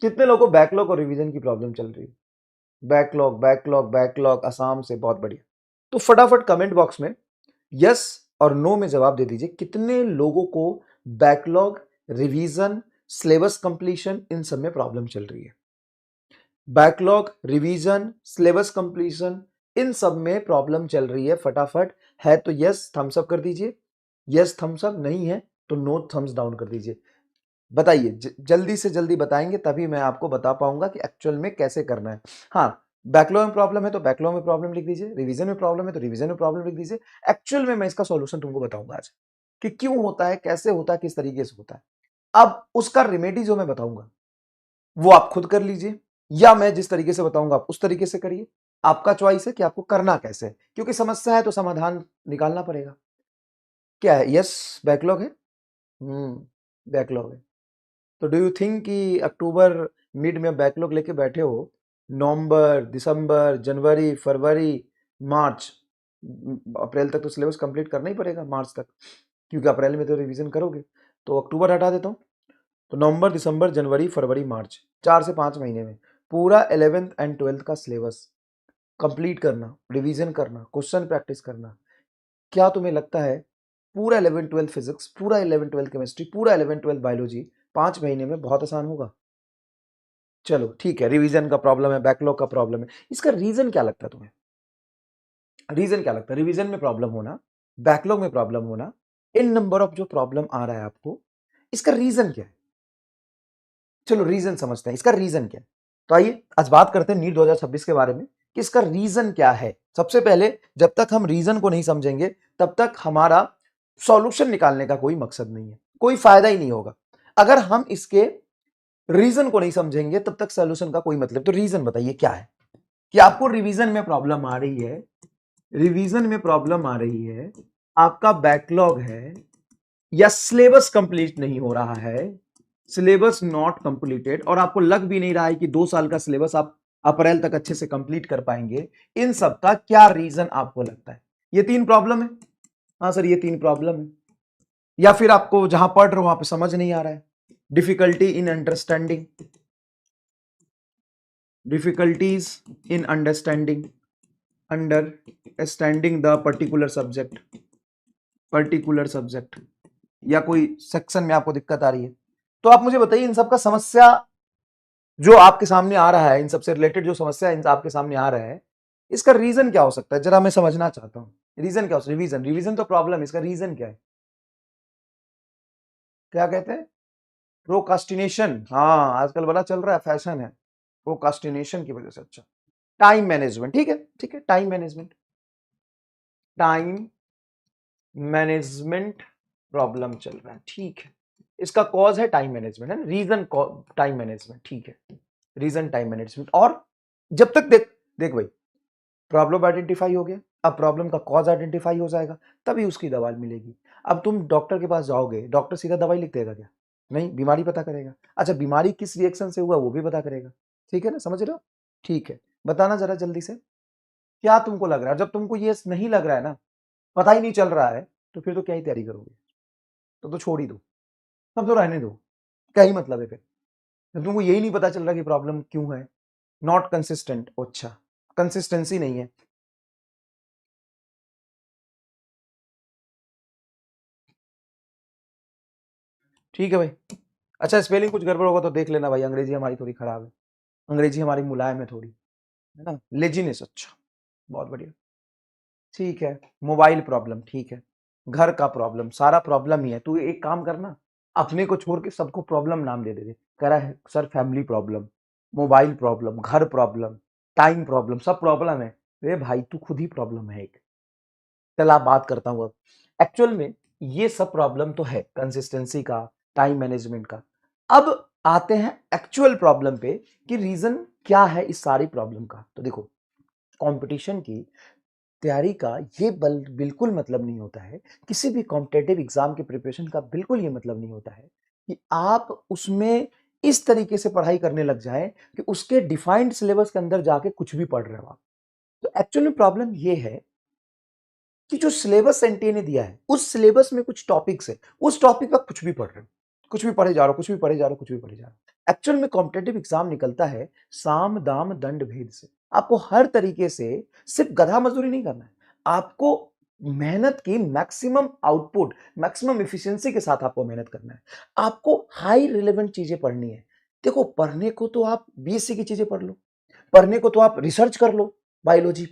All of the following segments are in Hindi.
कितने लोगों को बैकलॉग और रिवीजन की प्रॉब्लम चल रही है? बैकलॉग बैकलॉग बैकलॉग आसाम से, बहुत बढ़िया। तो फटाफट कमेंट बॉक्स में यस और नो में जवाब दे दीजिए, कितने लोगों को बैकलॉग, रिवीजन, सिलेबस कंप्लीशन इन सब में प्रॉब्लम चल रही है? बैकलॉग, रिवीजन, सिलेबस कंप्लीशन इन सब में प्रॉब्लम चल रही है। फटाफट है तो यस थम्स अप कर दीजिए, यस थम्स अप, नहीं है तो नो थम्स डाउन कर दीजिए। बताइए, जल्दी से जल्दी बताएंगे तभी मैं आपको बता पाऊंगा कि एक्चुअल में कैसे करना है। हाँ, बैकलॉग में प्रॉब्लम है तो बैकलॉग में प्रॉब्लम लिख दीजिए, रिवीजन में प्रॉब्लम है तो रिवीजन में प्रॉब्लम लिख दीजिए। एक्चुअल में मैं इसका सॉल्यूशन तुमको बताऊंगा आज कि क्यों होता है, कैसे होता है, किस तरीके से होता है। अब उसका रेमेडी जो मैं बताऊंगा वो आप खुद कर लीजिए, या मैं जिस तरीके से बताऊंगा आप उस तरीके से करिए। आपका चॉइस है कि आपको करना कैसे है, क्योंकि समस्या है तो समाधान निकालना पड़ेगा। क्या है? यस बैकलॉग है। बैकलॉग है। तो डू यू थिंक कि अक्टूबर मिड में बैकलॉग लेके बैठे हो, नवंबर, दिसंबर, जनवरी, फरवरी, मार्च, अप्रैल तक तो सिलेबस कंप्लीट करना ही पड़ेगा, मार्च तक, क्योंकि अप्रैल में तो रिवीजन करोगे। तो अक्टूबर हटा देता हूँ, तो नवंबर, दिसंबर, जनवरी, फरवरी, मार्च, 4 से 5 महीने में पूरा 11th एंड 12th का सिलेबस कंप्लीट करना, रिवीजन करना, क्वेश्चन प्रैक्टिस करना। क्या तुम्हें लगता है पूरा 11th 12th फिजिक्स, पूरा 11th 12th केमिस्ट्री, पूरा 11th 12th बायोलॉजी 5 महीने में बहुत आसान होगा? चलो ठीक है, रिवीजन का प्रॉब्लम है, बैकलॉग का प्रॉब्लम है, इसका रीजन क्या लगता है तुम्हें? रीजन क्या लगता है रिवीजन में प्रॉब्लम होना, बैकलॉग में प्रॉब्लम होना, इन नंबर ऑफ जो प्रॉब्लम आ रहा है आपको, इसका रीजन क्या है? चलो रीजन समझते हैं, इसका रीजन क्या है। तो आइए आज बात करते हैं नीट 2026 के बारे में कि इसका रीजन क्या है। सबसे पहले, जब तक हम रीजन को नहीं समझेंगे तब तक हमारा सॉल्यूशन निकालने का कोई मकसद नहीं है, कोई फायदा ही नहीं होगा। अगर हम इसके रीजन को नहीं समझेंगे तब तक सॉल्यूशन का कोई मतलब। तो रीजन बताइए क्या है कि आपको रिवीजन में प्रॉब्लम आ रही है, रिवीजन में प्रॉब्लम आ रही है, आपका बैकलॉग है, या सिलेबस कंप्लीट नहीं हो रहा है, सिलेबस नॉट कंप्लीटेड, और आपको लग भी नहीं रहा है कि 2 साल का सिलेबस आप अप्रैल तक अच्छे से कंप्लीट कर पाएंगे। इन सब का क्या रीजन आपको लगता है? ये 3 प्रॉब्लम है। हाँ सर, ये 3 प्रॉब्लम है। या फिर आपको जहां पढ़ रहे हो वहां पे समझ नहीं आ रहा है, difficulty in understanding, difficulties in understanding the particular subject, या कोई सेक्शन में आपको दिक्कत आ रही है। तो आप मुझे बताइए, इन सब का समस्या जो आपके सामने आ रहा है, इन सबसे रिलेटेड जो समस्या इन आपके सामने आ रहा है, इसका रीजन क्या हो सकता है? जरा मैं समझना चाहता हूं। रीजन क्या हो सकता है? रिवीजन, रिवीजन तो प्रॉब्लम है, इसका रीजन क्या है? क्या कहते हैं? प्रोकास्टिनेशन। हाँ, आजकल बड़ा चल रहा है, फैशन है प्रोकास्टिनेशन की वजह से। अच्छा, टाइम मैनेजमेंट, ठीक है ठीक है, time management, time management problem चल रहा है, ठीक है। इसका कॉज है टाइम मैनेजमेंट, है ना? रीजन टाइम मैनेजमेंट, ठीक है, रीजन टाइम मैनेजमेंट। और जब तक देख देख भाई, प्रॉब्लम आइडेंटिफाई हो गया, अब प्रॉब्लम का कॉज आइडेंटिफाई हो जाएगा, तभी उसकी दवा मिलेगी। अब तुम डॉक्टर के पास जाओगे, डॉक्टर सीधा दवाई लिख देगा क्या? नहीं, बीमारी पता करेगा। अच्छा, बीमारी किस रिएक्शन से हुआ वो भी पता करेगा, ठीक है ना? समझ रहे हो? ठीक है, बताना जरा जल्दी से, क्या तुमको लग रहा है? जब तुमको ये नहीं लग रहा है ना, पता ही नहीं चल रहा है, तो फिर तो क्या ही तैयारी करोगे? तो छोड़ ही दो, तब तो रहने दो, क्या ही मतलब है फिर जब तुमको यही नहीं पता चल रहा कि प्रॉब्लम क्यों है। नॉट कंसिस्टेंट, अच्छा, कंसिस्टेंसी नहीं है। ठीक है भाई। अच्छा, स्पेलिंग कुछ गड़बड़ होगा तो देख लेना भाई, अंग्रेजी हमारी थोड़ी खराब है, अंग्रेजी हमारी मुलायम है थोड़ी, है ना? लेजीनेस, अच्छा, बहुत बढ़िया, ठीक है। मोबाइल प्रॉब्लम, ठीक है। घर का प्रॉब्लम, सारा प्रॉब्लम ही है। तू एक काम करना, अपने को छोड़ के सबको प्रॉब्लम नाम दे दे, कह रहा है sir family problem, mobile problem, घर प्रॉब्लम, टाइम प्रॉब्लम, सब प्रॉब्लम है। अरे भाई, तू खुद ही प्रॉब्लम है एक। चल आप बात करता हूँ अब, एक्चुअल में ये सब प्रॉब्लम तो है कंसिस्टेंसी का, टाइम मैनेजमेंट का। अब आते हैं एक्चुअल प्रॉब्लम पे कि रीजन क्या है इस सारी प्रॉब्लम का। तो देखो, कंपटीशन की तैयारी का ये बिल्कुल मतलब नहीं होता है, किसी भी कॉम्पिटेटिव एग्जाम के प्रिपरेशन का बिल्कुल ये मतलब नहीं होता है कि आप उसमें इस तरीके से पढ़ाई करने लग जाएं कि उसके डिफाइंड सिलेबस के अंदर जाके कुछ भी पढ़ रहे हो आप। तो एक्चुअली प्रॉब्लम ये है कि जो सिलेबस एनटीए ने दिया है, उस सिलेबस में कुछ टॉपिक्स है, उस टॉपिक का कुछ भी पढ़ रहे हो, कुछ भी पढ़े जा रहे हो, कुछ भी पढ़े जा रहे हो, कुछ भी पढ़े जा रहे हो। एक्चुअल में कॉम्पिटेटिव एग्जाम निकलता है साम दाम दंड भेद से। आपको हर तरीके से सिर्फ गधा मजदूरी नहीं करना है, आपको मेहनत की मैक्सिमम आउटपुट, मैक्सिमम एफिशिएंसी के साथ आपको मेहनत करना है। आपको हाई रिलेवेंट चीजें पढ़नी है। देखो, पढ़ने को तो आप बीएससी की चीजें पढ़ लो, पढ़ने को तो आप रिसर्च कर लो, बायोलॉजी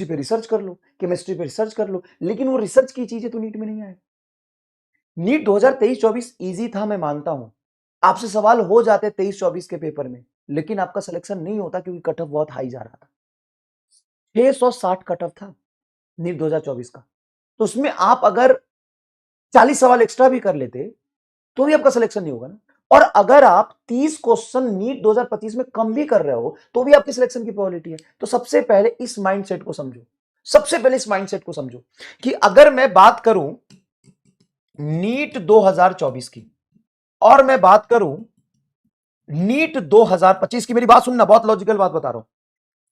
पे रिसर्च कर लो, केमिस्ट्री पे रिसर्च कर लो, लेकिन वो रिसर्च की चीजें तो नीट में नहीं आए। नीट 2023-24 इजी था, मैं मानता हूं, आपसे सवाल हो जाते 23-24 के पेपर में, लेकिन आपका सिलेक्शन नहीं होता क्योंकि कट ऑफ बहुत हाई जा रहा था। 660 कट ऑफ था नीट 2024 का। तो उसमें आप अगर 40 सवाल एक्स्ट्रा भी कर लेते तो भी आपका सिलेक्शन नहीं होगा ना। और अगर आप 30 क्वेश्चन नीट 2025 में कम भी कर रहे हो तो भी आपके सिलेक्शन की प्रोबेबिलिटी है। तो सबसे पहले इस माइंडसेट को समझो, सबसे पहले इस माइंडसेट को समझो कि अगर मैं बात करूं नीट 2024 की और मैं बात करूं नीट 2025 की, मेरी बात सुनना, बहुत लॉजिकल बात बता रहा हूं।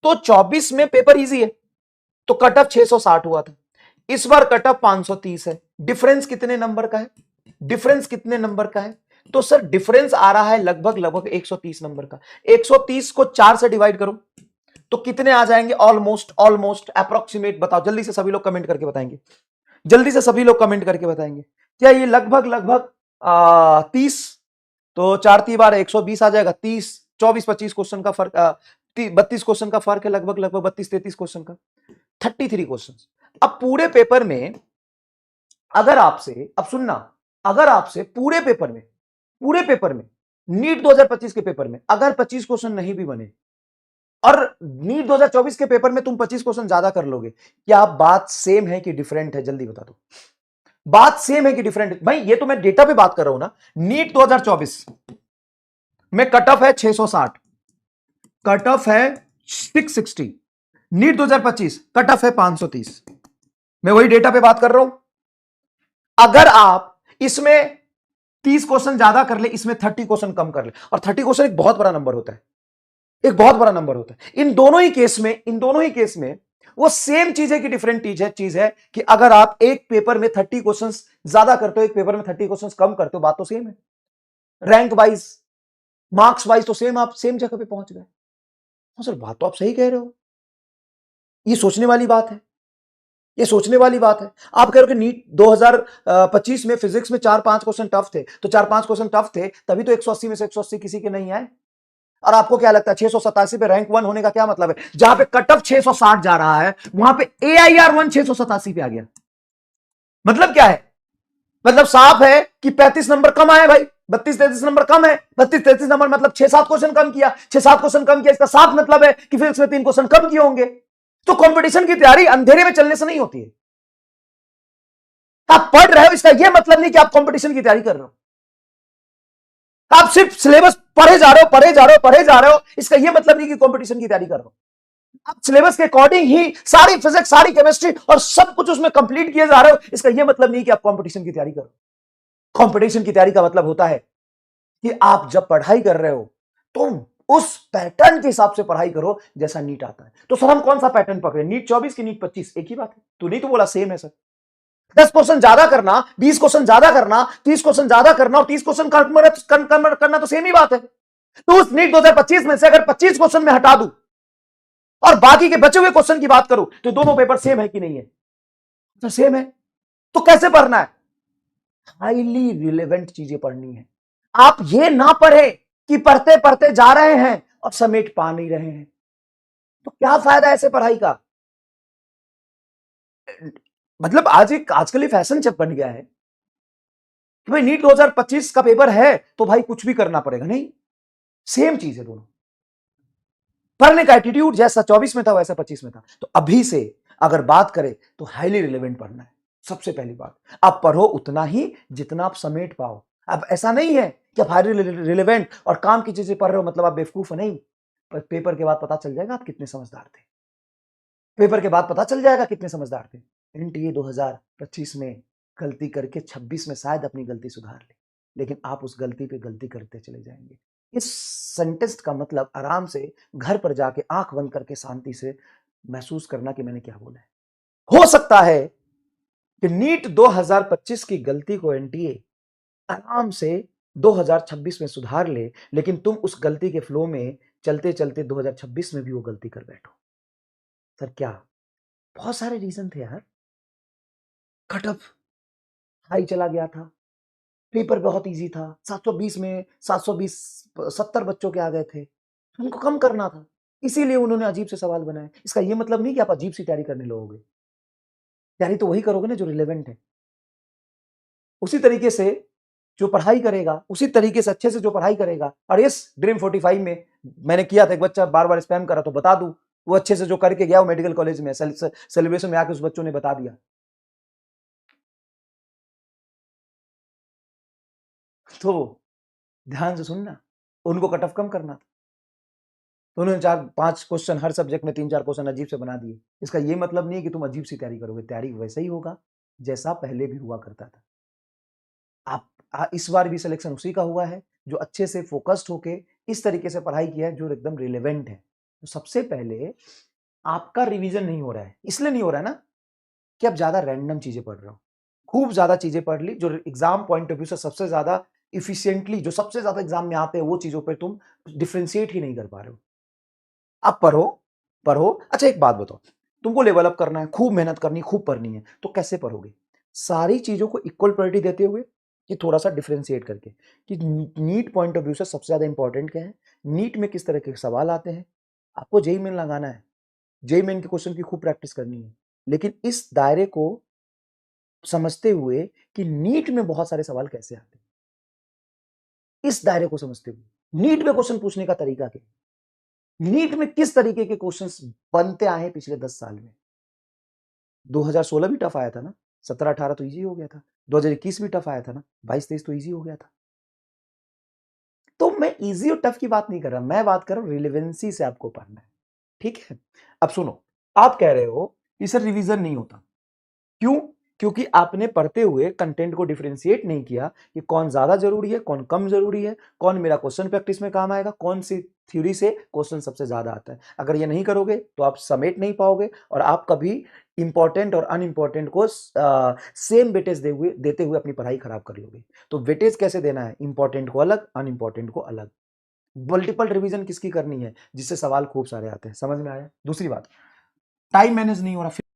तो 24 में पेपर इजी है तो कट ऑफ 660 हुआ था, इस बार कट ऑफ 530 है। डिफरेंस कितने नंबर का है? डिफरेंस कितने नंबर का है? तो सर डिफरेंस आ रहा है लगभग 130 नंबर का। 130 को 4 से डिवाइड करो तो कितने आ जाएंगे? ऑलमोस्ट अप्रोक्सीमेट बताओ, जल्दी से सभी लोग कमेंट करके बताएंगे, जल्दी से सभी लोग कमेंट करके बताएंगे। क्या ये लगभग 30? तो 4 × 3 = 120 आ जाएगा। 30, 24-25 क्वेश्चन का फर्क, 32 क्वेश्चन का फर्क है, लगभग 32-33 क्वेश्चन का, 33 क्वेश्चन। अब पूरे पेपर में अगर आपसे, अब सुनना, अगर आपसे पूरे पेपर में नीट 2025 के पेपर में अगर 25 क्वेश्चन नहीं भी बने और नीट 2024 के पेपर में तुम 25 क्वेश्चन ज्यादा कर लोगे, क्या बात सेम है कि डिफरेंट है? जल्दी बता दो, बात सेम है कि डिफरेंट है? भाई ये तो मैं डेटा पे बात कर रहा हूं ना। नीट 2024 में कट ऑफ है 660, कट ऑफ है 660। नीट 2025 कट ऑफ है 530। मैं वही डेटा पे बात कर रहा हूं। अगर आप इसमें 30 क्वेश्चन ज्यादा कर ले, इसमें 30 क्वेश्चन कम कर ले, और 30 क्वेश्चन एक बहुत बड़ा नंबर होता है, एक बहुत बड़ा नंबर होता है। इन दोनों ही केस में वो सेम चीज है कि डिफरेंट चीज है कि अगर आप एक पेपर में 30 क्वेश्चंस ज्यादा करते हो, एक पेपर में 30 क्वेश्चंस कम करते हो, बात तो सेम है। रैंक वाइज, मार्क्स वाइज तो सेम, आप सेम जगह पे पहुंच गए। हाँ सर, बात तो आप सही कह रहे हो, ये सोचने वाली बात है, ये सोचने वाली बात है। आप कह रहे हो कि नीट 2025 में फिजिक्स में 4-5 क्वेश्चन टफ थे, तो 4-5 क्वेश्चन टफ थे तभी तो 180 में से 180 किसी के नहीं आए। और आपको क्या लगता है 687 पे रैंक 1 होने का क्या मतलब है? जहां पे कट ऑफ 660 जा रहा है वहां पे AIR 1 687 पे आ गया। मतलब क्या है? मतलब साफ है कि 35 नंबर कम आए भाई, 32-33 नंबर कम है। 32-33 नंबर मतलब 6-7 क्वेश्चन कम किया, 6-7 क्वेश्चन कम किया, इसका साफ मतलब है कि फिजिक्स में 3 क्वेश्चन कम किए होंगे। तो कंपटीशन की तैयारी अंधेरे में चलने से नहीं होती है। आप पढ़ रहे हो इसका यह मतलब नहीं कि आप कंपटीशन की तैयारी कर रहे हो। आप सिर्फ सिलेबस पढ़े जा रहे हो, इसका यह मतलब नहीं कि कंपटीशन की तैयारी कर रहे हो। आप सिलेबस के अकॉर्डिंग ही सारी फिजिक्स, सारी केमिस्ट्री और सब कुछ उसमें कंप्लीट किए जा रहे हो, इसका यह मतलब नहीं कि आप कंपटीशन की तैयारी कर रहे हो। कंपटीशन की तैयारी का मतलब होता है कि आप जब पढ़ाई कर रहे हो तो उस पैटर्न के हिसाब से पढ़ाई करो जैसा नीट आता है। तो सर हम कौन सा पैटर्न पकड़े, नीट 24 की नीट 25? एक ही बात है। तो नहीं तो बोला सेम है सर। 10 क्वेश्चन ज्यादा करना, 20 क्वेश्चन ज्यादा करना, 30 क्वेश्चन ज्यादा करना और 30 क्वेश्चन करना तो सेम ही बात है। तो उस नीट 2025 में से अगर 25 क्वेश्चन में हटा दूं और बाकी के बचे हुए क्वेश्चन की बात करूं तो दोनों पेपर सेम है कि नहीं है? तो सेम है। तो कैसे पढ़ना है? हाईली रिलेवेंट चीजें पढ़नी है। आप ये ना पढ़े कि पढ़ते पढ़ते जा रहे हैं और समेट पा नहीं रहे हैं, तो क्या फायदा ऐसे पढ़ाई का? मतलब आजकल ये फैशन जब बन गया है कि भाई नीट 2025 का पेपर है तो भाई कुछ भी करना पड़ेगा। नहीं, सेम चीज है दोनों। पढ़ने का एटीट्यूड जैसा 24 में था वैसा 25 में था। तो अभी से अगर बात करें तो हाईली रिलेवेंट पढ़ना है। सबसे पहली बात, आप पढ़ो उतना ही जितना आप समेट पाओ। अब ऐसा नहीं है कि आप हाईली रिलेवेंट और काम की चीजें पढ़ रहे हो मतलब आप बेवकूफ नहीं। पर पेपर के बाद पता चल जाएगा आप कितने समझदार थे। पेपर के बाद पता चल जाएगा कितने समझदार थे। एनटीए 2025 में गलती करके 26 में शायद अपनी गलती सुधार ली, लेकिन आप उस गलती पे गलती करते चले जाएंगे। इस सेंटेंस का मतलब आराम से घर पर जाके आंख बंद करके शांति से महसूस करना कि मैंने क्या बोला है। हो सकता है कि नीट 2025 की गलती को एनटीए आराम से 2026 में सुधार ले, लेकिन तुम उस गलती के फ्लो में चलते-चलते 2026 में भी वो गलती कर बैठो। सर क्या? बहुत सारे रीज़न थे यार। कट ऑफ हाई चला गया था, पेपर बहुत ईज़ी था, 720 में 720 70 बच्चों के आ गए थे, उनको कम करना था, इसीलिए उन्होंने अजीब से सवाल बनाए। इसका ये मतलब नहीं कि आप अजीब सी तैयारी करने लगोगे, तैयारी तो वही करोगे ना जो रिलेवेंट है। उसी तरीके से जो पढ़ाई करेगा, उसी तरीके से अच्छे से जो पढ़ाई करेगा। और इस ड्रीम 45 में मैंने किया था, एक बच्चा बार-बार स्पैम कर रहा तो बता दूँ, वो अच्छे से जो करके गया वो मेडिकल कॉलेज में सेलिब्रेशन में आके उस बच्चों ने बता दिया। तो ध्यान से सुनना, उनको कट ऑफ कम करना था। तो उन्होंने 4-5 क्वेश्चन हर सब्जेक्ट में 3-4 क्वेश्चन अजीब से बना दिए। इसका ये मतलब नहीं है कि तुम अजीब सी तैयारी करोगे, तैयारी वैसा ही होगा जैसा पहले भी हुआ करता था। आप इस बार भी सिलेक्शन उसी का हुआ है जो अच्छे से फोकस्ड होके इस तरीके से पढ़ाई किया है जो एकदम रिलेवेंट है। तो सबसे पहले आपका रिवीजन नहीं हो रहा है, इसलिए नहीं हो रहा है ना कि आप ज्यादा रैंडम चीजें पढ़ रहे हो। खूब ज्यादा चीजें पढ़ ली जो एग्जाम पॉइंट ऑफ व्यू से सबसे ज्यादा इफिशिएंटली, जो सबसे ज्यादा एग्जाम में आते हैं, वो चीजों पर तुम डिफ्रेंशिएट ही नहीं कर पा रहे हो। आप पढ़ो, पढ़ो। अच्छा एक बात बताओ, तुमको लेवल अप करना है, खूब मेहनत करनी, खूब पढ़नी है, तो कैसे पढ़ोगे? सारी चीजों को इक्वल प्रायोरिटी देते हुए कि थोड़ा सा डिफरेंशिएट करके कि नीट पॉइंट ऑफ व्यू से सबसे ज्यादा इंपॉर्टेंट क्या है, नीट में किस तरह के सवाल आते हैं, आपको जेई मेन लगाना है, जेई मेन के क्वेश्चन की खूब प्रैक्टिस करनी है। लेकिन इस दायरे को समझते हुए कि नीट में बहुत सारे सवाल कैसे आते हैं, इस दायरे को समझते हुए नीट में क्वेश्चन पूछने का तरीका क्या है, नीट में किस तरीके के क्वेश्चंस बनते आए हैं पिछले 10 साल में। 2016 भी टफ आया था ना, 17-18 तो इजी हो गया था, 2021 भी टफ आया था ना, 22-23 तो इजी हो गया था। तो मैं इजी और टफ की बात नहीं कर रहा, मैं बात कर रहा हूं रिलेवेंसी से आपको पढ़ना है। ठीक है, अब सुनो, आप कह रहे हो कि सर रिवीजन नहीं होता, क्यों? क्योंकि आपने पढ़ते हुए कंटेंट को डिफरेंशिएट नहीं किया कि कौन ज्यादा जरूरी है, कौन कम जरूरी है, कौन मेरा क्वेश्चन प्रैक्टिस में काम आएगा, कौन सी थ्योरी से क्वेश्चन सबसे ज्यादा आता है। अगर ये नहीं करोगे तो आप समेट नहीं पाओगे और आप कभी इंपॉर्टेंट और अनइंपॉर्टेंट को सेम वेटेज देते हुए अपनी पढ़ाई खराब कर लोगे। तो वेटेज कैसे देना है, इंपॉर्टेंट को अलग, अनइंपॉर्टेंट को अलग। मल्टीपल रिवीजन किसकी करनी है, जिससे सवाल खूब सारे आते हैं। समझ में आया? दूसरी बात, टाइम मैनेज नहीं हो रहा।